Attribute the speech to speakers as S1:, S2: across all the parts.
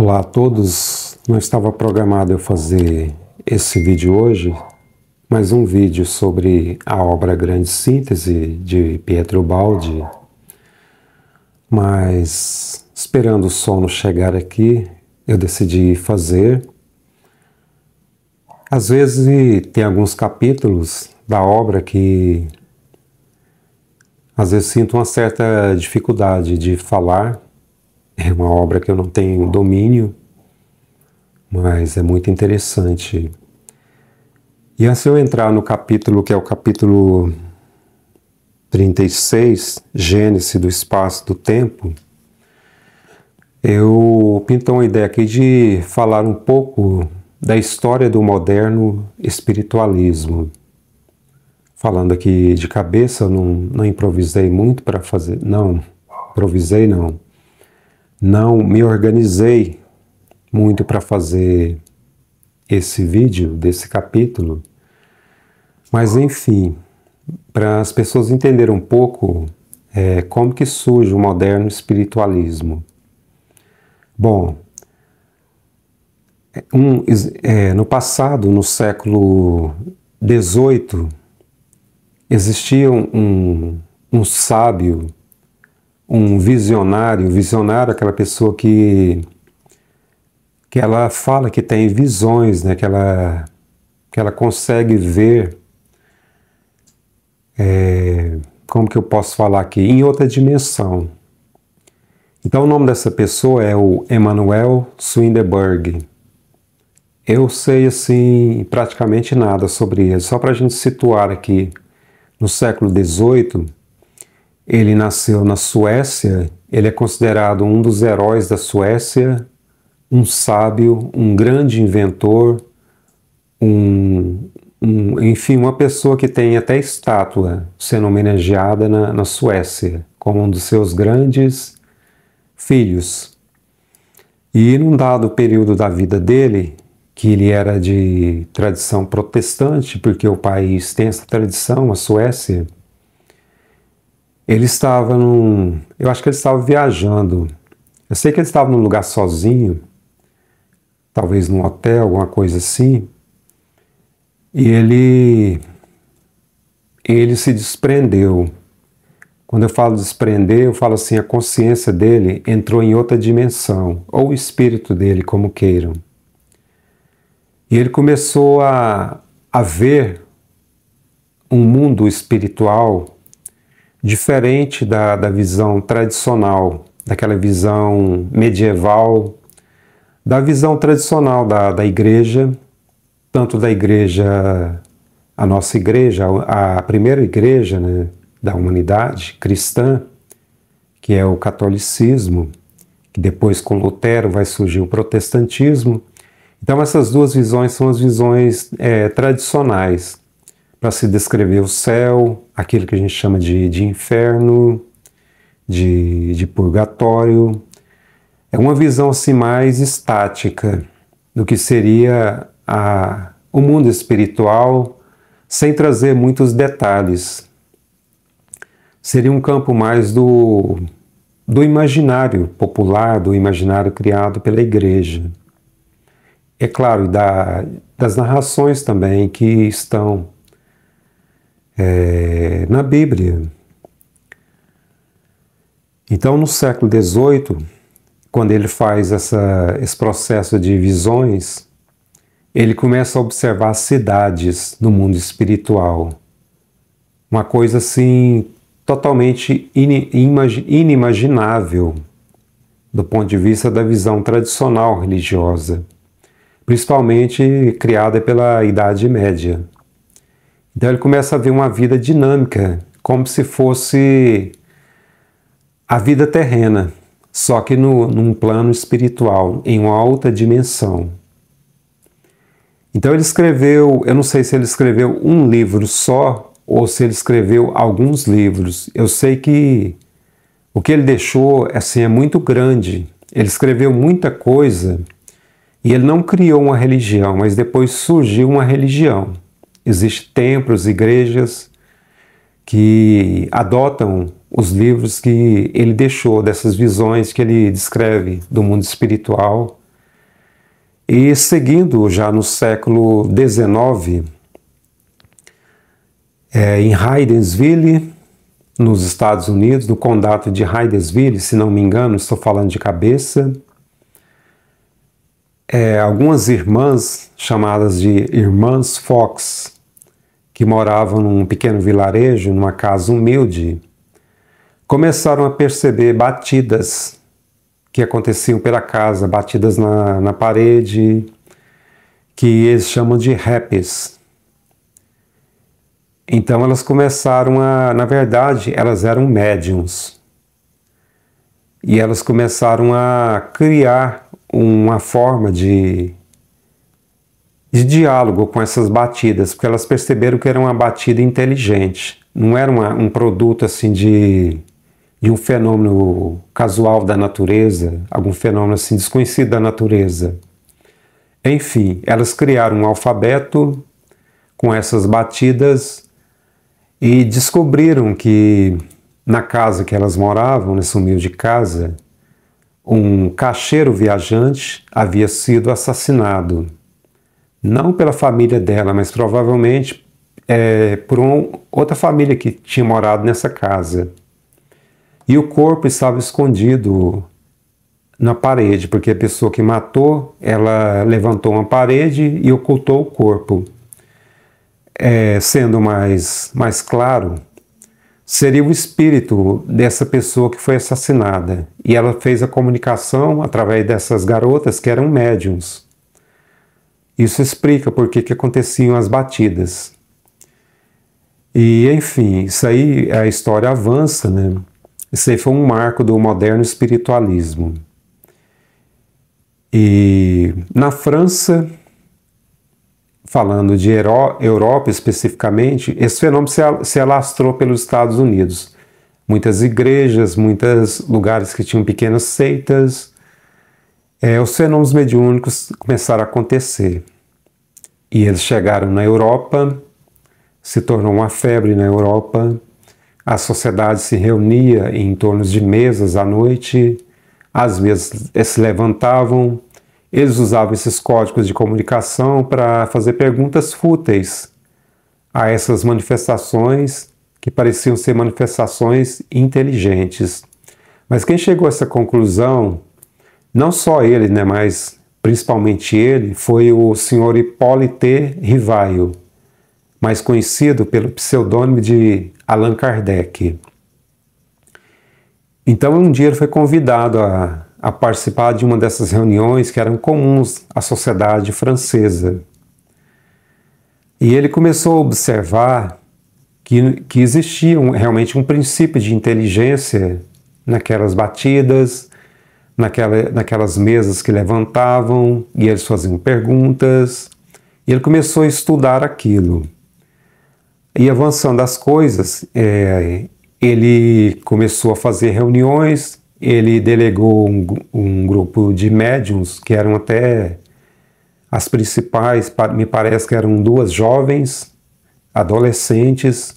S1: Olá a todos, não estava programado eu fazer esse vídeo hoje, mas um vídeo sobre a obra Grande Síntese de Pietro Baldi, mas esperando o sono chegar aqui, eu decidi fazer. Às vezes tem alguns capítulos da obra que às vezes sinto uma certa dificuldade de falar. É uma obra que eu não tenho domínio, mas é muito interessante. E antes de eu entrar no capítulo, que é o capítulo 36, Gênese do Espaço do Tempo, eu pinto uma ideia aqui de falar um pouco da história do moderno espiritualismo. Falando aqui de cabeça, eu não improvisei muito para fazer, não me organizei muito para fazer esse vídeo desse capítulo, mas enfim, para as pessoas entenderem um pouco como que surge o moderno espiritualismo. Bom, no passado, no século XVIII, existia um sábio, um visionário é aquela pessoa que ela fala que tem visões, né? que ela consegue ver, como que eu posso falar aqui, em outra dimensão. Então o nome dessa pessoa é o Emanuel Swedenborg. Eu sei assim praticamente nada sobre ele, só para a gente situar aqui. No século XVIII, ele nasceu na Suécia, ele é considerado um dos heróis da Suécia, um sábio, um grande inventor, enfim, uma pessoa que tem até estátua sendo homenageada na Suécia, como um dos seus grandes filhos. E num dado período da vida dele, que ele era de tradição protestante, porque o país tem essa tradição, a Suécia, ele estava eu acho que ele estava viajando. Eu sei que ele estava num lugar sozinho, talvez num hotel, alguma coisa assim, e ele se desprendeu. Quando eu falo desprender, eu falo assim, a consciência dele entrou em outra dimensão, ou o espírito dele, como queiram. E ele começou a ver um mundo espiritual diferente da visão tradicional, daquela visão medieval, da visão tradicional da igreja, tanto da igreja, a nossa igreja, a primeira igreja, né, da humanidade cristã, que é o catolicismo, que depois com Lutero vai surgir o protestantismo. Então essas duas visões são as visões tradicionais para se descrever o céu, aquilo que a gente chama de inferno, de purgatório. É uma visão assim mais estática do que seria o mundo espiritual, sem trazer muitos detalhes. Seria um campo mais do imaginário popular, do imaginário criado pela igreja. É claro, das narrações também que estão na Bíblia. Então, no século XVIII, quando ele faz esse processo de visões, ele começa a observar cidades no mundo espiritual. Uma coisa assim, totalmente inimaginável do ponto de vista da visão tradicional religiosa, principalmente criada pela Idade Média. Então ele começa a ver uma vida dinâmica, como se fosse a vida terrena, só que num plano espiritual, em uma outra dimensão. Então ele escreveu, eu não sei se ele escreveu um livro só, ou se ele escreveu alguns livros. Eu sei que o que ele deixou assim, é muito grande. Ele escreveu muita coisa, e ele não criou uma religião, mas depois surgiu uma religião. Existem templos, igrejas que adotam os livros que ele deixou, dessas visões que ele descreve do mundo espiritual E seguindo já no século XIX, em Hydensville, nos Estados Unidos, no condado de Hydensville, se não me engano, estou falando de cabeça, algumas irmãs, chamadas de Irmãs Fox, que moravam num pequeno vilarejo, numa casa humilde, começaram a perceber batidas que aconteciam pela casa, batidas na parede, que eles chamam de raps. Então elas começaram na verdade, elas eram médiums. E elas começaram a criar uma forma de diálogo com essas batidas, porque elas perceberam que era uma batida inteligente, não era um produto assim de um fenômeno casual da natureza, algum fenômeno assim desconhecido da natureza. Enfim, elas criaram um alfabeto com essas batidas e descobriram que na casa que elas moravam, nessa humilde casa, um caixeiro viajante havia sido assassinado. Não pela família dela, mas provavelmente por outra família que tinha morado nessa casa. E o corpo estava escondido na parede, porque a pessoa que matou, ela levantou uma parede e ocultou o corpo. Sendo mais claro, seria o espírito dessa pessoa que foi assassinada. E ela fez a comunicação através dessas garotas que eram médiums. Isso explica por que aconteciam as batidas. E, enfim, isso aí, a história avança, né? Isso aí foi um marco do moderno espiritualismo. E na França, falando de Europa especificamente, esse fenômeno se alastrou pelos Estados Unidos. Muitas igrejas, muitos lugares que tinham pequenas seitas, os fenômenos mediúnicos começaram a acontecer. E eles chegaram na Europa, se tornou uma febre na Europa. A sociedade se reunia em torno de mesas à noite, às vezes se levantavam, eles usavam esses códigos de comunicação para fazer perguntas fúteis a essas manifestações que pareciam ser manifestações inteligentes. Mas quem chegou a essa conclusão, não só ele, né, mas principalmente ele, foi o Sr. Hippolyte Rivail, mais conhecido pelo pseudônimo de Allan Kardec. Então um dia ele foi convidado a participar de uma dessas reuniões que eram comuns à sociedade francesa. E ele começou a observar que existia realmente um princípio de inteligência naquelas batidas, naquelas mesas que levantavam e eles faziam perguntas. E ele começou a estudar aquilo. E avançando as coisas, ele começou a fazer reuniões, ele delegou um grupo de médiums, que eram até as principais, me parece que eram duas jovens, adolescentes,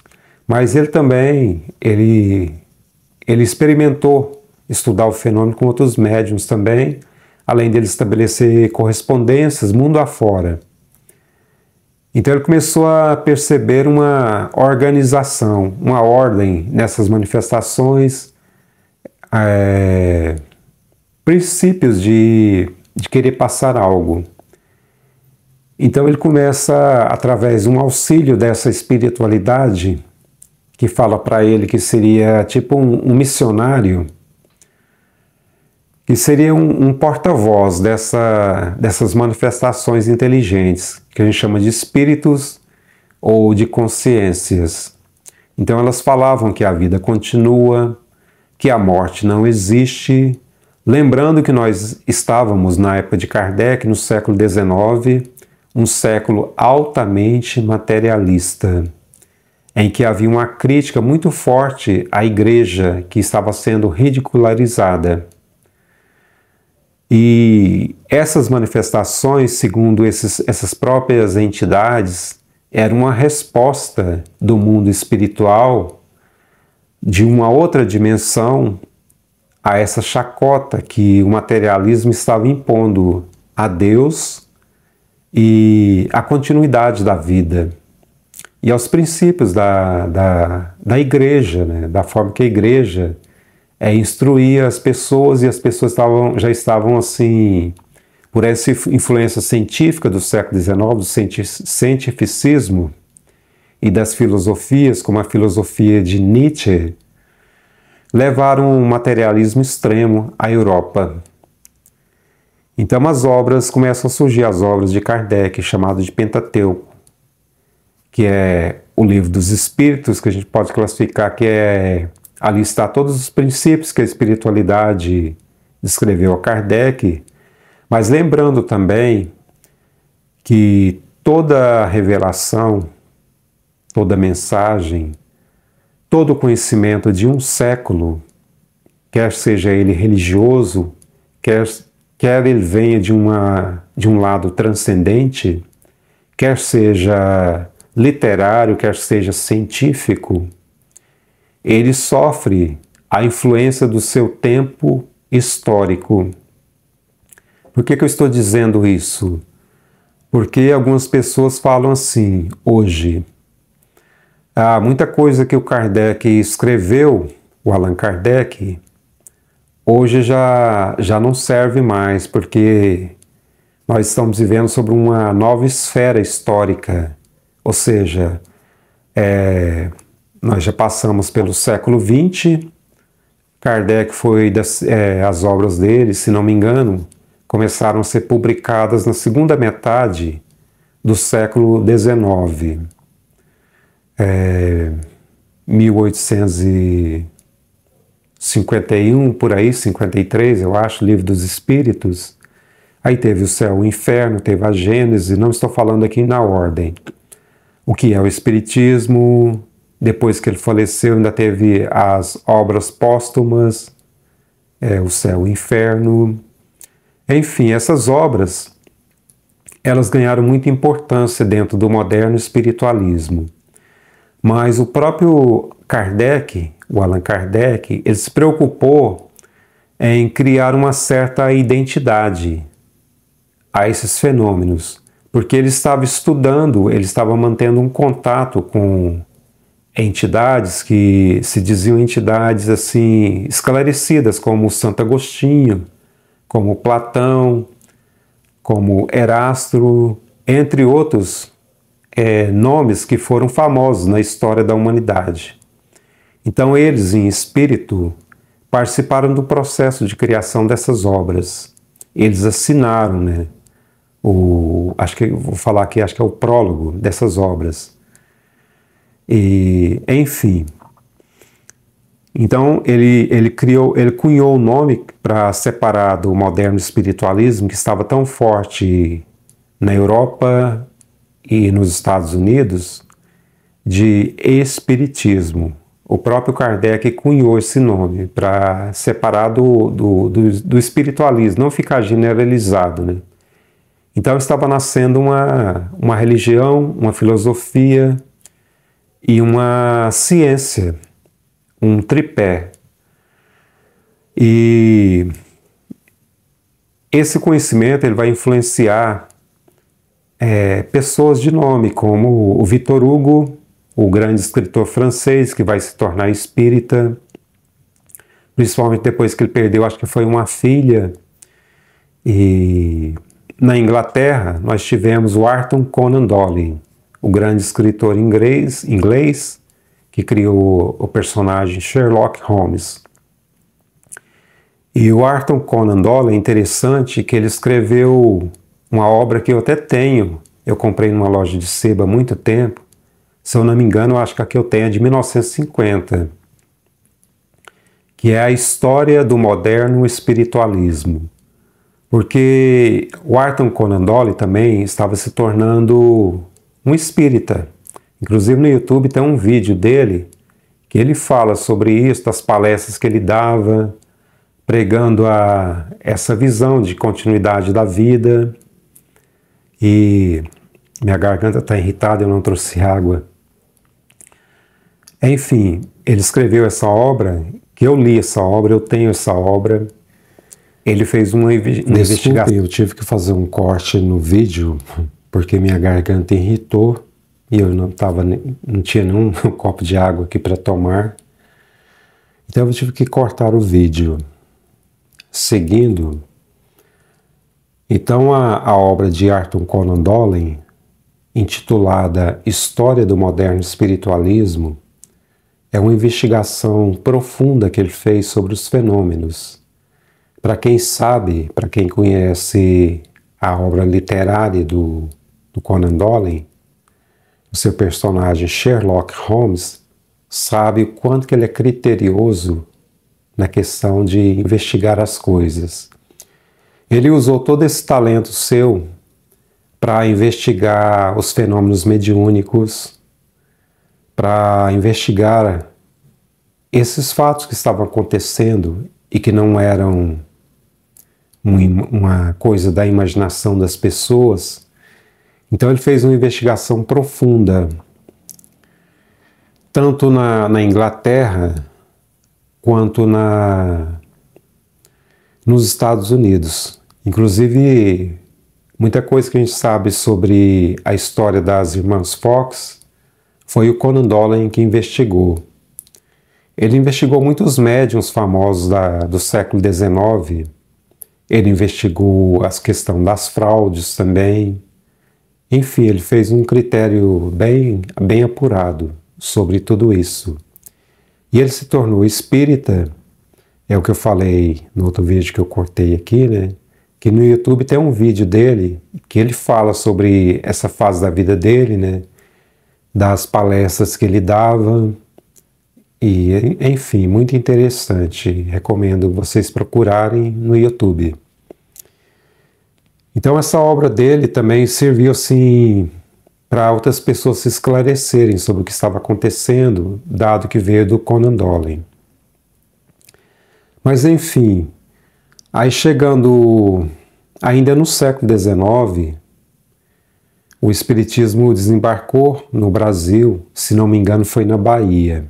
S1: mas ele também, ele experimentou estudar o fenômeno com outros médiums também, além dele estabelecer correspondências mundo afora. Então ele começou a perceber uma organização, uma ordem nessas manifestações, princípios de querer passar algo. Então ele começa, através de um auxílio dessa espiritualidade, que fala para ele que seria tipo um missionário, que seria um porta-voz dessas manifestações inteligentes, que a gente chama de espíritos ou de consciências. Então elas falavam que a vida continua, que a morte não existe, lembrando que nós estávamos na época de Kardec, no século XIX, um século altamente materialista, em que havia uma crítica muito forte à igreja que estava sendo ridicularizada. E essas manifestações, segundo essas próprias entidades, eram uma resposta do mundo espiritual, de uma outra dimensão, a essa chacota que o materialismo estava impondo a Deus e à continuidade da vida e aos princípios da igreja, né? Da forma que a igreja instruía as pessoas, e as pessoas já estavam assim, por essa influência científica do século XIX, do cientificismo e das filosofias, como a filosofia de Nietzsche, levaram um materialismo extremo à Europa. Então começam a surgir as obras de Kardec, chamado de Pentateuco, que é o livro dos Espíritos, que a gente pode classificar ali está todos os princípios que a espiritualidade descreveu a Kardec, mas lembrando também que toda revelação, toda mensagem, todo conhecimento de um século, quer seja ele religioso, quer ele venha de um lado transcendente, quer seja literário, quer seja científico, ele sofre a influência do seu tempo histórico. Por que eu estou dizendo isso? Porque algumas pessoas falam assim, hoje, muita coisa que o Kardec escreveu, o Allan Kardec, hoje já não serve mais, porque nós estamos vivendo sobre uma nova esfera histórica, ou seja, nós já passamos pelo século XX, Kardec as obras dele, se não me engano, começaram a ser publicadas na segunda metade do século XIX. 1851, por aí, 53, eu acho, Livro dos Espíritos. Aí teve o Céu e o Inferno, teve a Gênese, não estou falando aqui na ordem. O que é o Espiritismo? Depois que ele faleceu, ainda teve as obras póstumas, o Céu e o Inferno. Enfim, essas obras, elas ganharam muita importância dentro do moderno espiritualismo. Mas o próprio Kardec, o Allan Kardec, ele se preocupou em criar uma certa identidade a esses fenômenos, porque ele estava estudando, ele estava mantendo um contato com entidades que se diziam entidades assim esclarecidas, como Santo Agostinho, como Platão, como Erasto, entre outros nomes que foram famosos na história da humanidade. Então eles, em espírito, participaram do processo de criação dessas obras. Eles assinaram, né? Acho que vou falar aqui, acho que é o prólogo dessas obras. E, enfim. Então ele cunhou o nome para separar do moderno espiritualismo, que estava tão forte na Europa e nos Estados Unidos, de espiritismo. O próprio Kardec cunhou esse nome para separar do espiritualismo, não ficar generalizado, né? Então estava nascendo uma religião, uma filosofia e uma ciência, um tripé. E esse conhecimento ele vai influenciar pessoas de nome, como o Victor Hugo, o grande escritor francês, que vai se tornar espírita, principalmente depois que ele perdeu, acho que foi uma filha. E na Inglaterra, nós tivemos o Arthur Conan Doyle, o grande escritor inglês que criou o personagem Sherlock Holmes. E o Arthur Conan Doyle é interessante que ele escreveu uma obra que eu até tenho, eu comprei numa loja de sebo há muito tempo, se eu não me engano, eu acho que a que eu tenho é de 1950, que é a história do moderno espiritualismo. Porque o Arthur Conan Doyle também estava se tornando um espírita. Inclusive no YouTube tem um vídeo dele que ele fala sobre isso, das palestras que ele dava, pregando essa visão de continuidade da vida. E minha garganta está irritada, eu não trouxe água. Enfim, ele escreveu essa obra, que eu li essa obra, eu tenho essa obra, Ele fez uma investigação. Eu tive que fazer um corte no vídeo porque minha garganta irritou e eu não tinha nenhum copo de água aqui para tomar. Então eu tive que cortar o vídeo. Seguindo, então a obra de Arthur Conan Doyle, intitulada História do Moderno Espiritualismo, é uma investigação profunda que ele fez sobre os fenômenos. Para quem sabe, para quem conhece a obra literária do Conan Doyle, o seu personagem Sherlock Holmes, sabe o quanto que ele é criterioso na questão de investigar as coisas. Ele usou todo esse talento seu para investigar os fenômenos mediúnicos, para investigar esses fatos que estavam acontecendo e que não eram uma coisa da imaginação das pessoas. Então ele fez uma investigação profunda, tanto na Inglaterra quanto nos Estados Unidos. Inclusive, muita coisa que a gente sabe sobre a história das irmãs Fox foi o Conan Doyle que investigou. Ele investigou muitos médiuns famosos do século XIX. Ele investigou as questões das fraudes também. Enfim, ele fez um critério bem apurado sobre tudo isso. E ele se tornou espírita, é o que eu falei no outro vídeo que eu cortei aqui, né? Que no YouTube tem um vídeo dele que ele fala sobre essa fase da vida dele, né? Das palestras que ele dava. E, enfim, muito interessante. Recomendo vocês procurarem no YouTube. Então essa obra dele também serviu assim para outras pessoas se esclarecerem sobre o que estava acontecendo, dado que veio do Conan Doyle. Mas enfim, aí chegando ainda no século XIX, o Espiritismo desembarcou no Brasil, se não me engano foi na Bahia.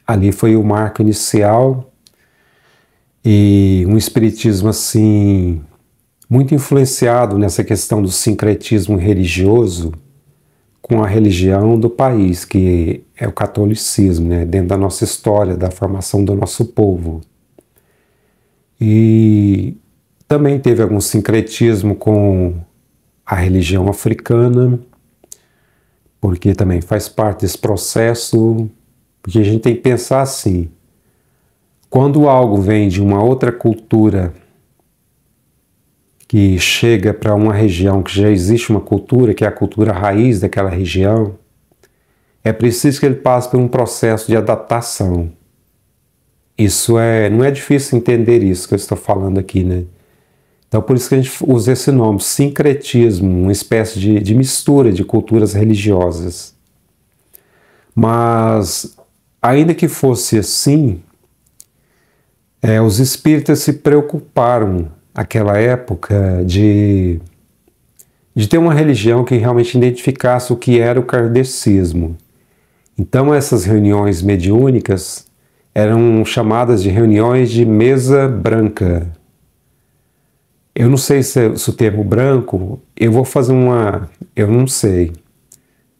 S1: Ali foi o marco inicial e um Espiritismo assim muito influenciado nessa questão do sincretismo religioso com a religião do país, que é o catolicismo, né, dentro da nossa história, da formação do nosso povo. E também teve algum sincretismo com a religião africana, porque também faz parte desse processo, porque a gente tem que pensar assim, quando algo vem de uma outra cultura que chega para uma região que já existe uma cultura, que é a cultura raiz daquela região, é preciso que ele passe por um processo de adaptação. Não é difícil entender isso que eu estou falando aqui, né? Então por isso que a gente usa esse nome, sincretismo, uma espécie de mistura de culturas religiosas. Mas, ainda que fosse assim, os espíritas se preocuparam naquela época de ter uma religião que realmente identificasse o que era o kardecismo. Então essas reuniões mediúnicas eram chamadas de reuniões de mesa branca. Eu não sei se o termo branco, eu vou fazer eu não sei.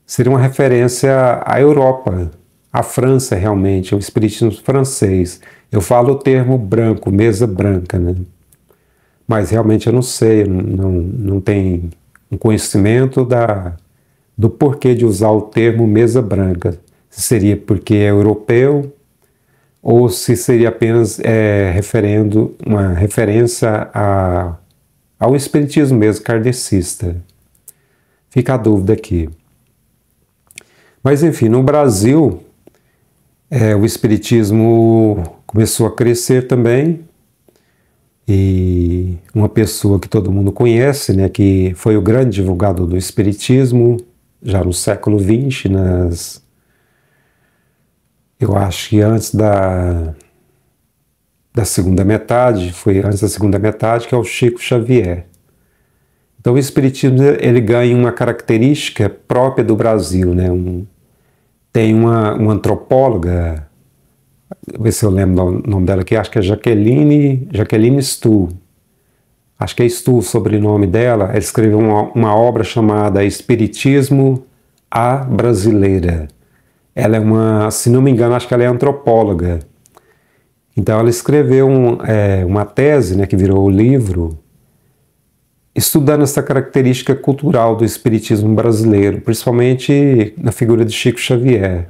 S1: Seria uma referência à Europa, à França realmente, ao espiritismo francês. Eu falo o termo branco, mesa branca, né? Mas realmente eu não sei, não tenho um conhecimento do porquê de usar o termo mesa branca. Se seria porque é europeu ou se seria apenas uma referência ao espiritismo mesmo kardecista. Fica a dúvida aqui. Mas enfim, no Brasil, o espiritismo começou a crescer também. E uma pessoa que todo mundo conhece, né, que foi o grande divulgador do espiritismo, já no século XX, eu acho que antes da segunda metade, foi antes da segunda metade, que é o Chico Xavier. Então o espiritismo ele ganha uma característica própria do Brasil, né? Tem uma antropóloga ver se eu lembro o nome dela aqui, acho que é Jaqueline Stu. Acho que é Stu o sobrenome dela. Ela escreveu uma obra chamada Espiritismo à Brasileira. Ela é se não me engano, acho que ela é antropóloga. Então ela escreveu uma tese, né, que virou o livro, estudando essa característica cultural do espiritismo brasileiro, principalmente na figura de Chico Xavier,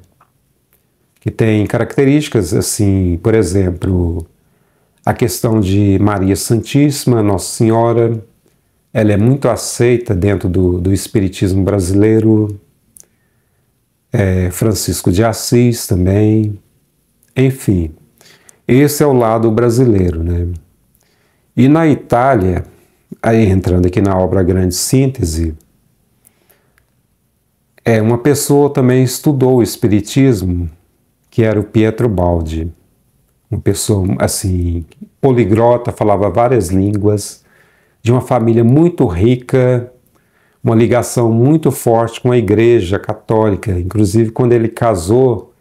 S1: que tem características assim, por exemplo, a questão de Maria Santíssima, Nossa Senhora, ela é muito aceita dentro do espiritismo brasileiro, Francisco de Assis também, enfim, esse é o lado brasileiro, né? E na Itália, aí entrando aqui na obra Grande Síntese, uma pessoa também estudou o espiritismo, que era o Pietro Baldi, uma pessoa assim, poliglota, falava várias línguas, de uma família muito rica, uma ligação muito forte com a Igreja Católica. Inclusive, quando ele casou,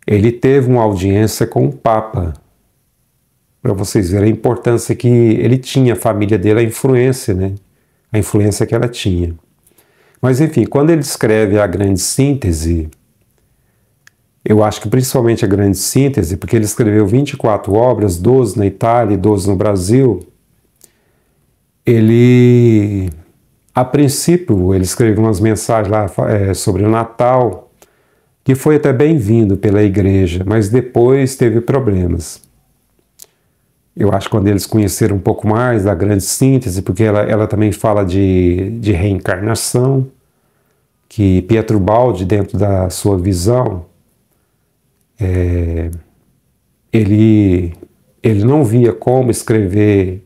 S1: ele teve uma audiência com o Papa, para vocês verem a importância que ele tinha, a família dele, a influência, né? A influência que ela tinha. Mas, enfim, quando ele escreve a Grande Síntese, eu acho que principalmente a Grande Síntese, porque ele escreveu 24 obras, 12 na Itália e 12 no Brasil, ele, a princípio, ele escreveu umas mensagens lá sobre o Natal, que foi até bem-vindo pela igreja, mas depois teve problemas. Eu acho que quando eles conheceram um pouco mais da Grande Síntese, porque ela também fala de reencarnação, que Pietro Baldi, dentro da sua visão, ele não via como escrever,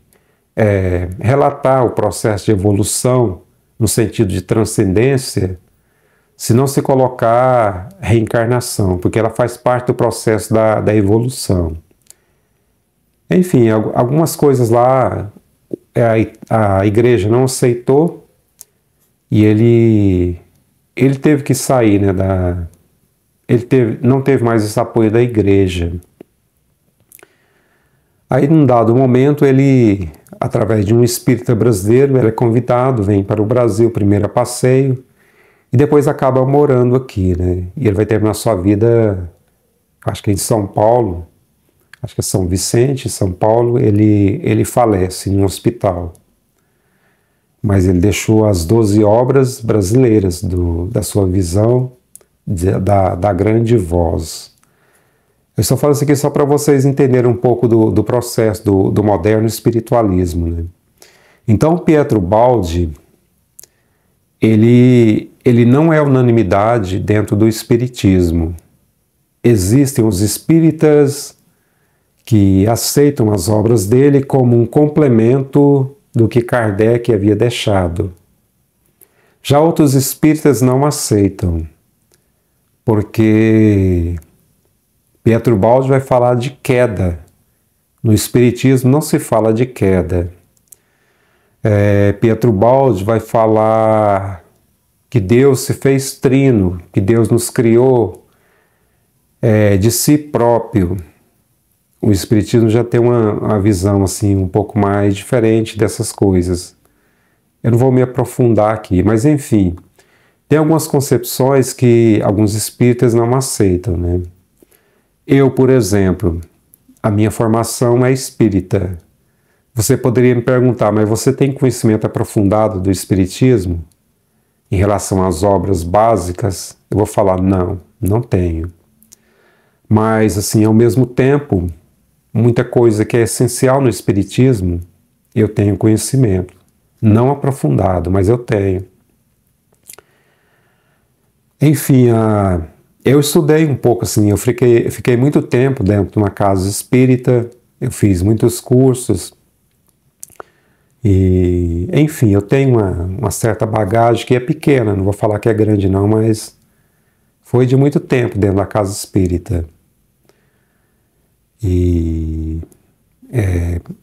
S1: relatar o processo de evolução no sentido de transcendência, se não se colocar reencarnação, porque ela faz parte do processo da evolução. Enfim, algumas coisas lá a igreja não aceitou e ele teve que sair, né, não teve mais esse apoio da igreja. Aí, num dado momento, ele, através de um espírita brasileiro, ele é convidado, vem para o Brasil, primeiro a passeio, e depois acaba morando aqui, né? E ele vai terminar sua vida, acho que em São Paulo, acho que é São Vicente, São Paulo, ele falece em um hospital. Mas ele deixou as 12 obras brasileiras da sua visão, da grande voz. Eu só falo isso aqui só para vocês entenderem um pouco do processo do moderno espiritualismo, né? Então, Pietro Baldi, ele não é unanimidade dentro do espiritismo. Existem os espíritas que aceitam as obras dele como um complemento do que Kardec havia deixado. Já outros espíritas não aceitam, porque Pietro Baldi vai falar de queda. No espiritismo não se fala de queda. Pietro Baldi vai falar que Deus se fez trino, que Deus nos criou de si próprio. O espiritismo já tem uma visão assim um pouco mais diferente dessas coisas. Eu não vou me aprofundar aqui, mas enfim, tem algumas concepções que alguns espíritas não aceitam, né? Eu, por exemplo, a minha formação é espírita. Você poderia me perguntar, mas você tem conhecimento aprofundado do espiritismo em relação às obras básicas? Eu vou falar, não tenho. Mas, assim, ao mesmo tempo, muita coisa que é essencial no espiritismo, eu tenho conhecimento. Não aprofundado, mas eu tenho. Enfim, eu estudei um pouco, assim, eu fiquei muito tempo dentro de uma casa espírita, eu fiz muitos cursos, e, enfim, eu tenho uma certa bagagem que é pequena, não vou falar que é grande não, mas foi de muito tempo dentro da casa espírita. E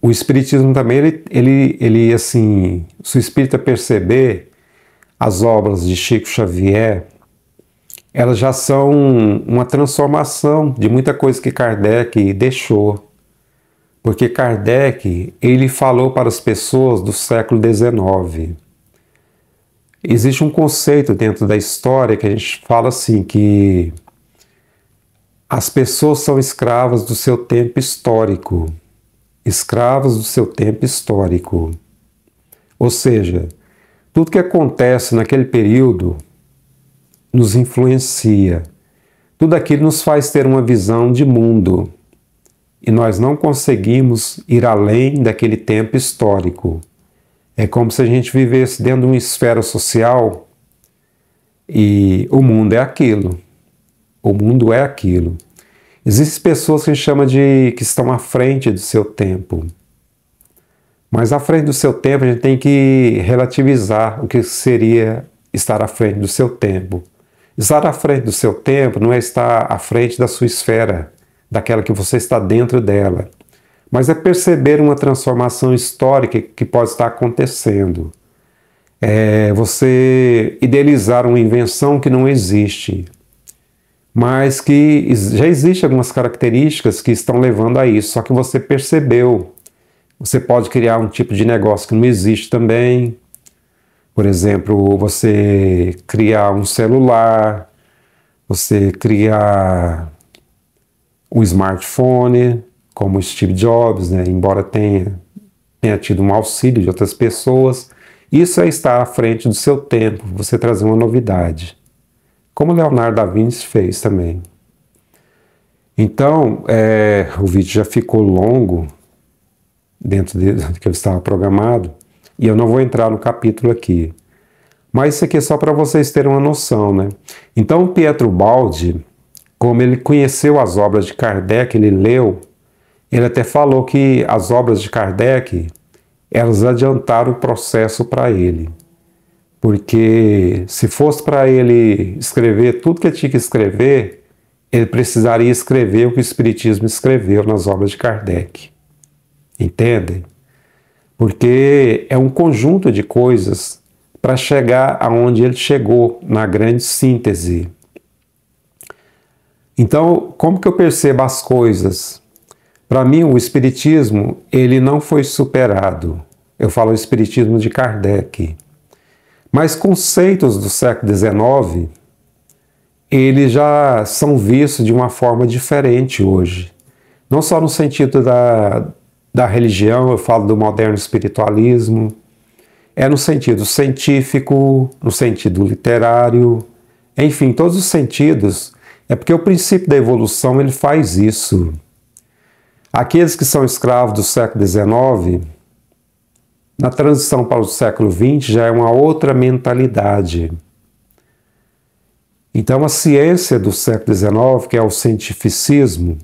S1: o espiritismo também, ele assim, se o espírita perceber as obras de Chico Xavier, elas já são uma transformação de muita coisa que Kardec deixou. Porque Kardec, ele falou para as pessoas do século XIX. Existe um conceito dentro da história que a gente fala assim, que as pessoas são escravas do seu tempo histórico. Escravas do seu tempo histórico. Ou seja, tudo que acontece naquele período nos influencia. Tudo aquilo nos faz ter uma visão de mundo. E nós não conseguimos ir além daquele tempo histórico. É como se a gente vivesse dentro de uma esfera social e o mundo é aquilo. O mundo é aquilo. Existem pessoas que a gente chama de que estão à frente do seu tempo. Mas à frente do seu tempo a gente tem que relativizar o que seria estar à frente do seu tempo. Estar à frente do seu tempo não é estar à frente da sua esfera, daquela que você está dentro dela, mas é perceber uma transformação histórica que pode estar acontecendo. É você idealizar uma invenção que não existe, mas que já existem algumas características que estão levando a isso, só que você percebeu. Você pode criar um tipo de negócio que não existe também. Por exemplo, você criar um celular, você criar um smartphone, como Steve Jobs, né? Embora tenha tido um auxílio de outras pessoas, isso é estar à frente do seu tempo, você trazer uma novidade. Como Leonardo da Vinci fez também. Então, o vídeo já ficou longo, dentro do que eu estava programado, e eu não vou entrar no capítulo aqui. Mas isso aqui é só para vocês terem uma noção, né? Então, Pietro Baldi, como ele conheceu as obras de Kardec, ele leu, ele até falou que as obras de Kardec, elas adiantaram o processo para ele. Porque se fosse para ele escrever tudo que ele tinha que escrever, ele precisaria escrever o que o Espiritismo escreveu nas obras de Kardec. Entendem? Porque é um conjunto de coisas para chegar aonde ele chegou, na grande síntese. Então, como que eu percebo as coisas? Para mim, o Espiritismo, ele não foi superado. Eu falo o Espiritismo de Kardec. Mas conceitos do século XIX, eles já são vistos de uma forma diferente hoje. Não só no sentido da religião, eu falo do moderno espiritualismo, é no sentido científico, no sentido literário, enfim, todos os sentidos. É porque o princípio da evolução ele faz isso. Aqueles que são escravos do século XIX, na transição para o século XX já é uma outra mentalidade. Então a ciência do século XIX, que é o cientificismo,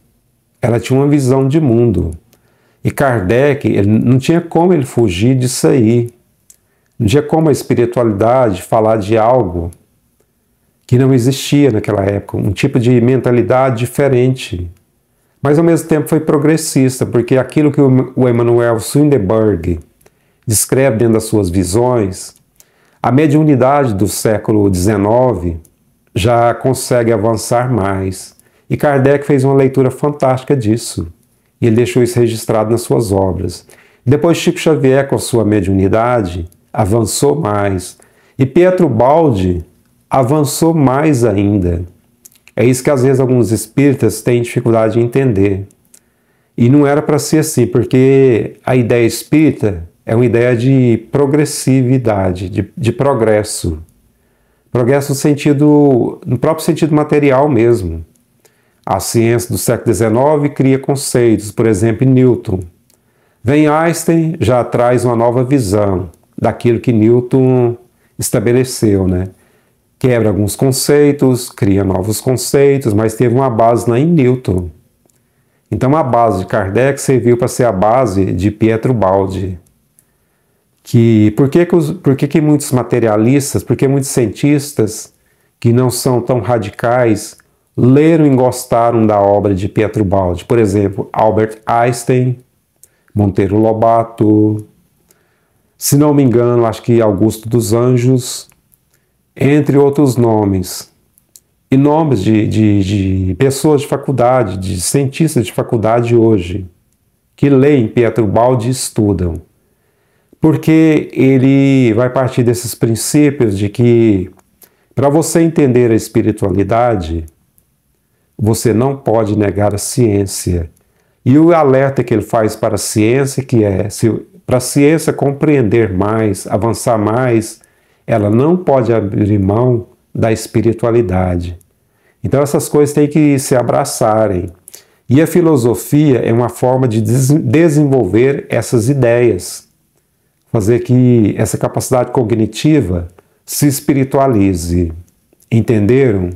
S1: ela tinha uma visão de mundo. E Kardec, não tinha como ele fugir disso aí. Não tinha como a espiritualidade falar de algo que não existia naquela época, um tipo de mentalidade diferente. Mas ao mesmo tempo foi progressista, porque aquilo que o Emanuel Swedenborg descreve dentro das suas visões, a mediunidade do século XIX já consegue avançar mais. E Kardec fez uma leitura fantástica disso. E ele deixou isso registrado nas suas obras. Depois Chico Xavier, com a sua mediunidade, avançou mais. E Pietro Baldi avançou mais ainda. É isso que às vezes alguns espíritas têm dificuldade de entender. E não era para ser assim, porque a ideia espírita é uma ideia de progressividade, de progresso. Progresso no próprio sentido material mesmo. A ciência do século XIX cria conceitos, por exemplo, Newton. Vem Einstein, já traz uma nova visão daquilo que Newton estabeleceu, né? Quebra alguns conceitos, cria novos conceitos, mas teve uma base lá em Newton. Então a base de Kardec serviu para ser a base de Pietro Baldi. Por que muitos materialistas, por que muitos cientistas que não são tão radicais leram e gostaram da obra de Pietro Baldi? Por exemplo, Albert Einstein, Monteiro Lobato, se não me engano, acho que Augusto dos Anjos, entre outros nomes. e nomes de pessoas de faculdade, de cientistas de faculdade hoje, que leem Pietro Baldi e estudam. Porque ele vai partir desses princípios de que, para você entender a espiritualidade, você não pode negar a ciência. E o alerta que ele faz para a ciência, que é, para a ciência compreender mais, avançar mais, ela não pode abrir mão da espiritualidade. Então essas coisas têm que se abraçarem. E a filosofia é uma forma de desenvolver essas ideias, fazer que essa capacidade cognitiva se espiritualize. Entenderam?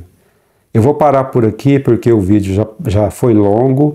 S1: Eu vou parar por aqui porque o vídeo já foi longo.